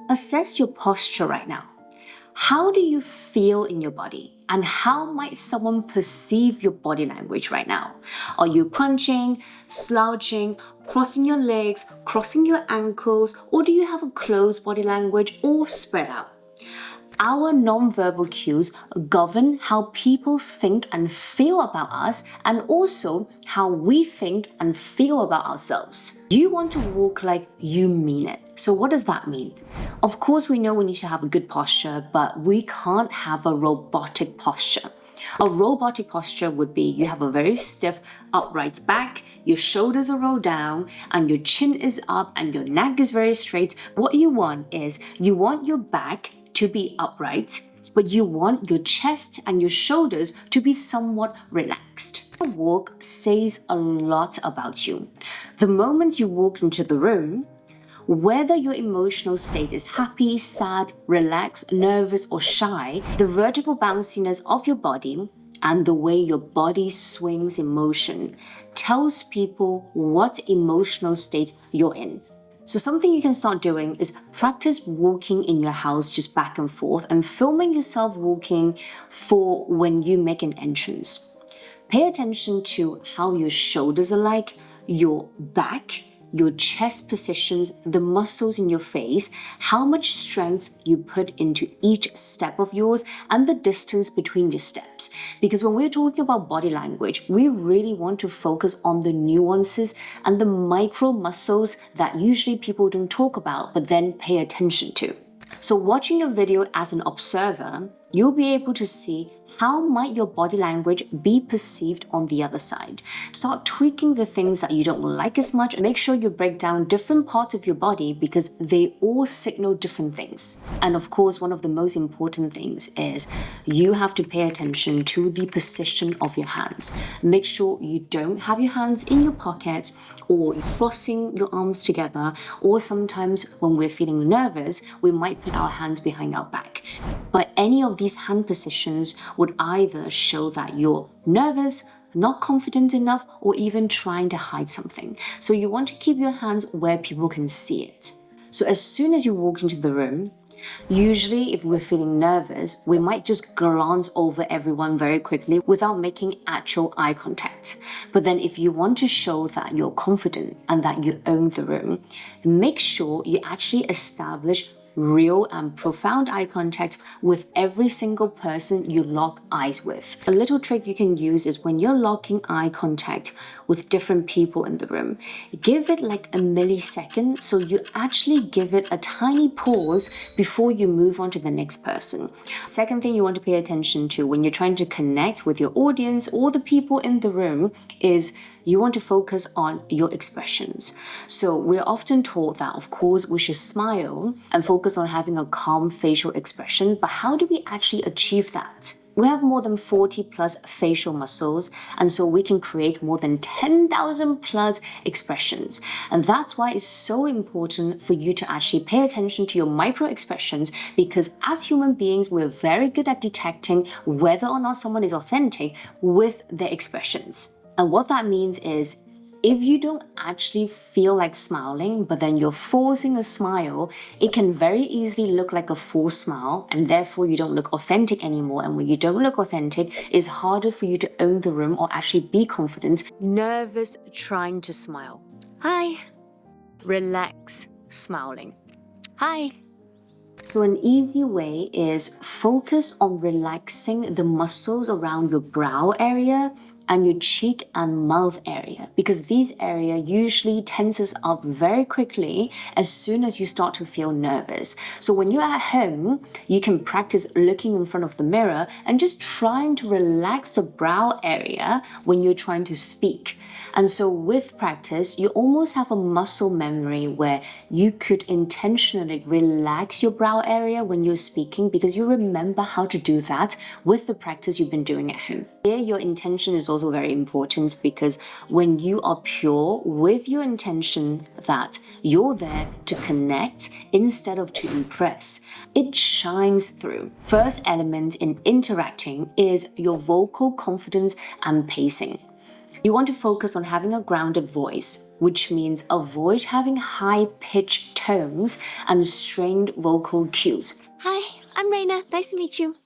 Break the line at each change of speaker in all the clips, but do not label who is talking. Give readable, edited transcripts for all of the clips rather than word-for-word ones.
Assess your posture right now. How do you feel in your body? And how might someone perceive your body language right now? Are you crunching, slouching, crossing your legs, crossing your ankles, or do you have a closed body language or spread out? Our non-verbal cues govern how people think and feel about us, and also how we think and feel about ourselves. You want to walk like you mean it. So what does that mean? Of course, we know we need to have a good posture, but we can't have a robotic posture. A robotic posture would be you have a very stiff upright back, your shoulders are rolled down, and your chin is up, and your neck is very straight. What you want is you want your back to be upright, but you want your chest and your shoulders to be somewhat relaxed. The walk says a lot about you. The moment you walk into the room, whether your emotional state is happy, sad, relaxed, nervous, or shy, the vertical bounciness of your body and the way your body swings in motion tells people what emotional state you're in. So something you can start doing is practice walking in your house just back and forth and filming yourself walking for when you make an entrance. Pay attention to how your shoulders are like, your back, your chest positions, the muscles in your face, how much strength you put into each step of yours, and the distance between your steps. Because when we're talking about body language, we really want to focus on the nuances and the micro muscles that usually people don't talk about, but then pay attention to. So watching your video as an observer, you'll be able to see how might your body language be perceived on the other side. Start tweaking the things that you don't like as much. Make sure you break down different parts of your body because they all signal different things. And of course, one of the most important things is you have to pay attention to the position of your hands. Make sure you don't have your hands in your pocket or crossing your arms together, or sometimes when we're feeling nervous, we might put our hands behind our back. But any of these hand positions would either show that you're nervous, not confident enough, or even trying to hide something. So you want to keep your hands where people can see it. So as soon as you walk into the room, usually if we're feeling nervous, we might just glance over everyone very quickly without making actual eye contact. But then if you want to show that you're confident and that you own the room, make sure you actually establish real and profound eye contact with every single person you lock eyes with. A little trick you can use is when you're locking eye contact with different people in the room, give it like a millisecond, so you actually give it a tiny pause before you move on to the next person. Second thing you want to pay attention to when you're trying to connect with your audience or the people in the room is you want to focus on your expressions. So we're often taught that, of course, we should smile and focus on having a calm facial expression, but how do we actually achieve that? We have more than 40 plus facial muscles, and so we can create more than 10,000 plus expressions. And that's why it's so important for you to actually pay attention to your micro expressions, because as human beings, we're very good at detecting whether or not someone is authentic with their expressions. And what that means is, if you don't actually feel like smiling, but then you're forcing a smile, it can very easily look like a forced smile, and therefore you don't look authentic anymore. And when you don't look authentic, it's harder for you to own the room or actually be confident. Nervous, trying to smile. Hi. Relax, smiling. Hi. So an easy way is focus on relaxing the muscles around your brow area and your cheek and mouth area, because these area usually tenses up very quickly as soon as you start to feel nervous. So when you're at home, you can practice looking in front of the mirror and just trying to relax the brow area when you're trying to speak. And so with practice, you almost have a muscle memory where you could intentionally relax your brow area when you're speaking, because you remember how to do that with the practice you've been doing at home. Here, your intention is also very important, because when you are pure with your intention that you're there to connect instead of to impress, it shines through. First element in interacting is your vocal confidence and pacing. You want to focus on having a grounded voice, which means avoid having high-pitched tones and strained vocal cues. Hi, I'm Reina. Nice to meet you.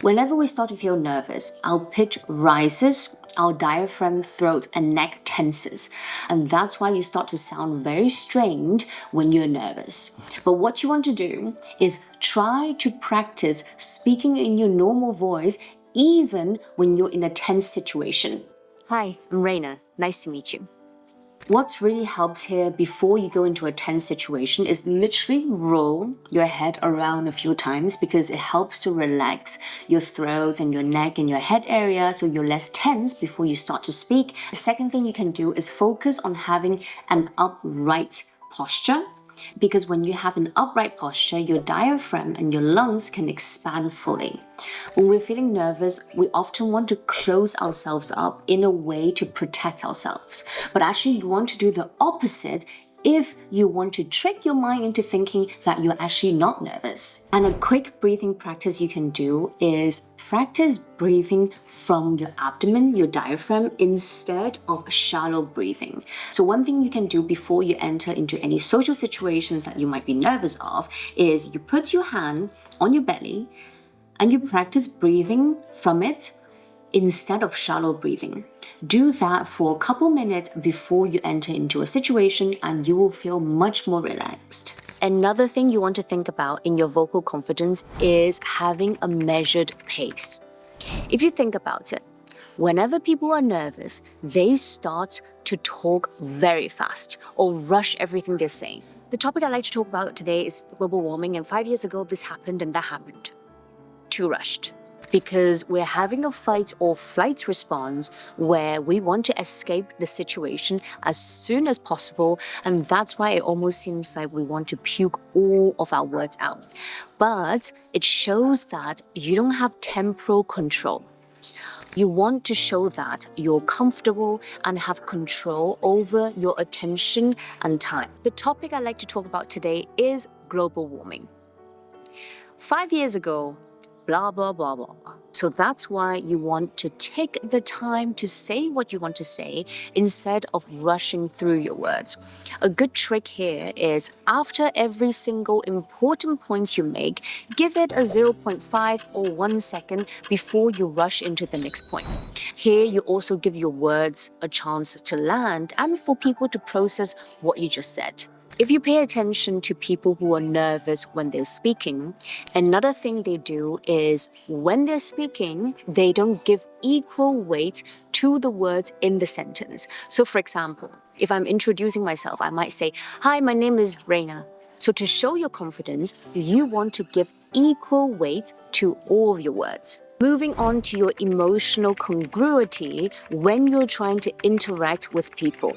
Whenever we start to feel nervous, our pitch rises, our diaphragm, throat, and neck tenses. And that's why you start to sound very strained when you're nervous. But what you want to do is try to practice speaking in your normal voice even when you're in a tense situation. Hi, I'm Reina. Nice to meet you. What really helps here before you go into a tense situation is literally roll your head around a few times because it helps to relax your throat and your neck and your head area so you're less tense before you start to speak. The second thing you can do is focus on having an upright posture. Because when you have an upright posture, your diaphragm and your lungs can expand fully. When we're feeling nervous, we often want to close ourselves up in a way to protect ourselves. But actually, you want to do the opposite if you want to trick your mind into thinking that you're actually not nervous. And a quick breathing practice you can do is practice breathing from your abdomen, your diaphragm, instead of shallow breathing. So one thing you can do before you enter into any social situations that you might be nervous of is you put your hand on your belly and you practice breathing from it instead of shallow breathing. Do that for a couple minutes before you enter into a situation and you will feel much more relaxed. Another thing you want to think about in your vocal confidence is having a measured pace. If you think about it, whenever people are nervous, they start to talk very fast or rush everything they're saying. The topic I'd like to talk about today is global warming, and 5 years ago this happened and that happened. Too rushed. Because we're having a fight or flight response where we want to escape the situation as soon as possible, and that's why it almost seems like we want to puke all of our words out. But it shows that you don't have temporal control. You want to show that you're comfortable and have control over your attention and time. The topic I'd like to talk about today is global warming. 5 years ago, blah, blah, blah, blah. So that's why you want to take the time to say what you want to say instead of rushing through your words. A good trick here is after every single important point you make, give it a 0.5 or 1 second before you rush into the next point. Here, you also give your words a chance to land and for people to process what you just said. If you pay attention to people who are nervous when they're speaking, another thing they do is when they're speaking, they don't give equal weight to the words in the sentence. So for example, if I'm introducing myself, I might say, "Hi, my name is Reina." So to show your confidence, you want to give equal weight to all of your words. Moving on to your emotional congruity when you're trying to interact with people.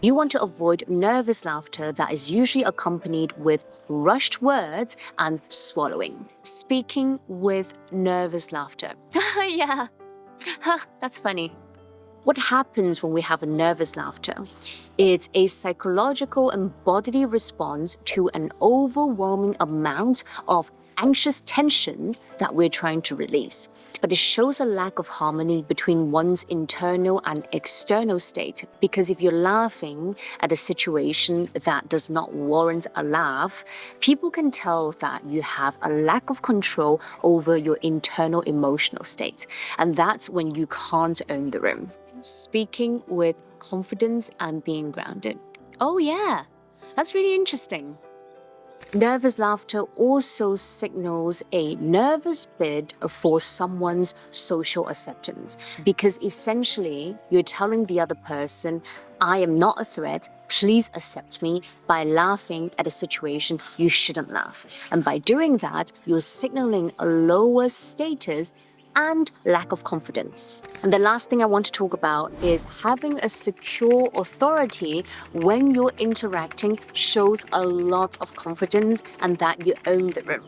You want to avoid nervous laughter that is usually accompanied with rushed words and swallowing. Speaking with nervous laughter. Yeah, that's funny. What happens when we have a nervous laughter? It's a psychological and bodily response to an overwhelming amount of anxious tension that we're trying to release. But it shows a lack of harmony between one's internal and external state, because if you're laughing at a situation that does not warrant a laugh, people can tell that you have a lack of control over your internal emotional state. And that's when you can't own the room. Speaking with confidence and being grounded. Oh yeah, that's really interesting. Nervous laughter also signals a nervous bid for someone's social acceptance, because essentially you're telling the other person, "I am not a threat, please accept me," by laughing at a situation you shouldn't laugh. And by doing that, you're signaling a lower status and lack of confidence. And the last thing I want to talk about is having a secure authority when you're interacting shows a lot of confidence and that you own the room.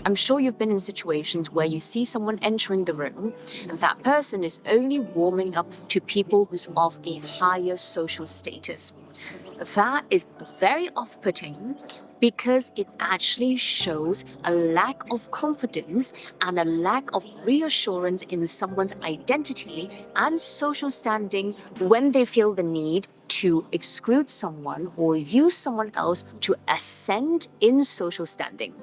I'm sure you've been in situations where you see someone entering the room and that person is only warming up to people who's of a higher social status. That is very off-putting because it actually shows a lack of confidence and a lack of reassurance in someone's identity and social standing when they feel the need to exclude someone or use someone else to ascend in social standing.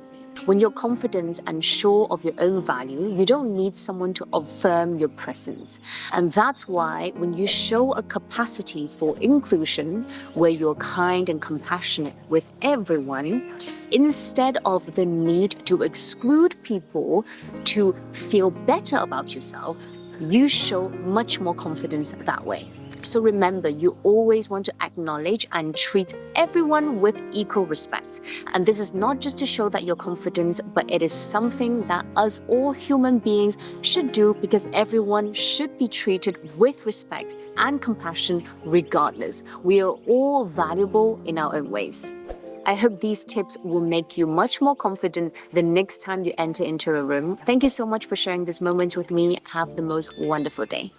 When you're confident and sure of your own value, you don't need someone to affirm your presence. And that's why when you show a capacity for inclusion, where you're kind and compassionate with everyone, instead of the need to exclude people to feel better about yourself, you show much more confidence that way. So remember, you always want to acknowledge and treat everyone with equal respect. And this is not just to show that you're confident, but it is something that us all human beings should do because everyone should be treated with respect and compassion regardless. We are all valuable in our own ways. I hope these tips will make you much more confident the next time you enter into a room. Thank you so much for sharing this moment with me. Have the most wonderful day.